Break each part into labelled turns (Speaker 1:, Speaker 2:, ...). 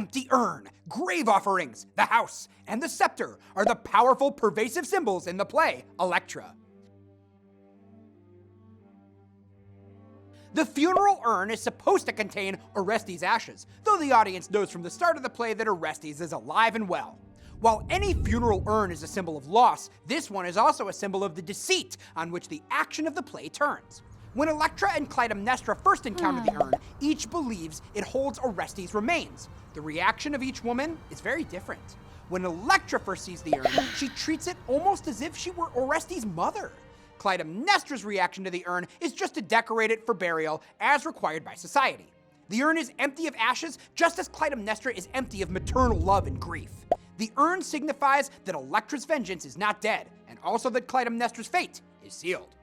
Speaker 1: empty urn, grave offerings, the house, and the scepter are the powerful, pervasive symbols in the play Electra. The funeral urn is supposed to contain Orestes' ashes, though the audience knows from the start of the play that Orestes is alive and well. While any funeral urn is a symbol of loss, this one is also a symbol of the deceit on which the action of the play turns. When Electra and Clytemnestra first encounter the urn, each believes it holds Orestes' remains. The reaction of each woman is very different. When Electra first sees the urn, she treats it almost as if she were Orestes' mother. Clytemnestra's reaction to the urn is just to decorate it for burial as required by society. The urn is empty of ashes, just as Clytemnestra is empty of maternal love and grief. The urn signifies that Electra's vengeance is not dead, and also that Clytemnestra's fate is sealed.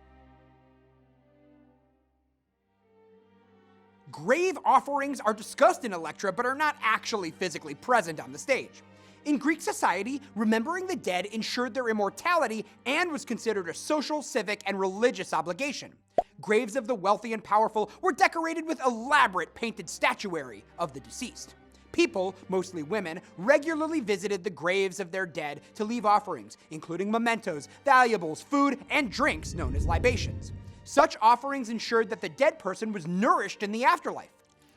Speaker 1: Grave offerings are discussed in Electra, but are not actually physically present on the stage. In Greek society, remembering the dead ensured their immortality and was considered a social, civic, and religious obligation. Graves of the wealthy and powerful were decorated with elaborate painted statuary of the deceased. People, mostly women, regularly visited the graves of their dead to leave offerings, including mementos, valuables, food, and drinks known as libations. Such offerings ensured that the dead person was nourished in the afterlife.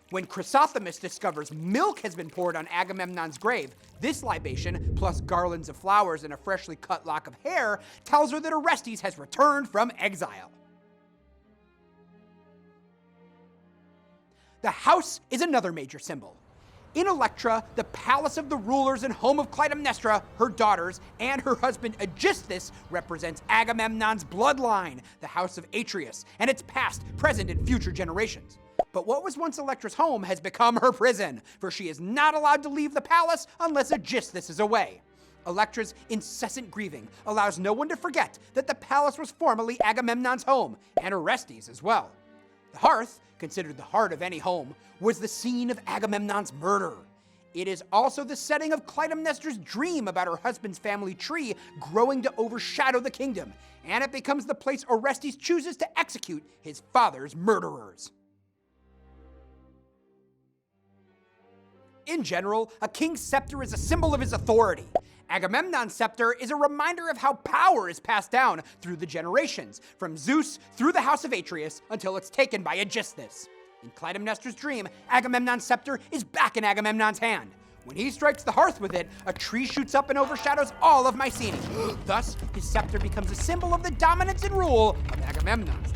Speaker 1: When Chrysothemis discovers milk has been poured on Agamemnon's grave, this libation, plus garlands of flowers and a freshly cut lock of hair, tells her that Orestes has returned from exile. The house is another major symbol. In Electra, the palace of the rulers and home of Clytemnestra, her daughters, and her husband Aegisthus represents Agamemnon's bloodline, the house of Atreus, and its past, present, and future generations. But what was once Electra's home has become her prison, for she is not allowed to leave the palace unless Aegisthus is away. Electra's incessant grieving allows no one to forget that the palace was formerly Agamemnon's home, and Orestes as well. The hearth, considered the heart of any home, was the scene of Agamemnon's murder. It is also the setting of Clytemnestra's dream about her husband's family tree growing to overshadow the kingdom, and it becomes the place Orestes chooses to execute his father's murderers. In general, a king's scepter is a symbol of his authority. Agamemnon's scepter is a reminder of how power is passed down through the generations, from Zeus through the house of Atreus until it's taken by Aegisthus. In Clytemnestra's dream, Agamemnon's scepter is back in Agamemnon's hand. When he strikes the hearth with it, a tree shoots up and overshadows all of Mycenae. Thus, his scepter becomes a symbol of the dominance and rule of Agamemnon's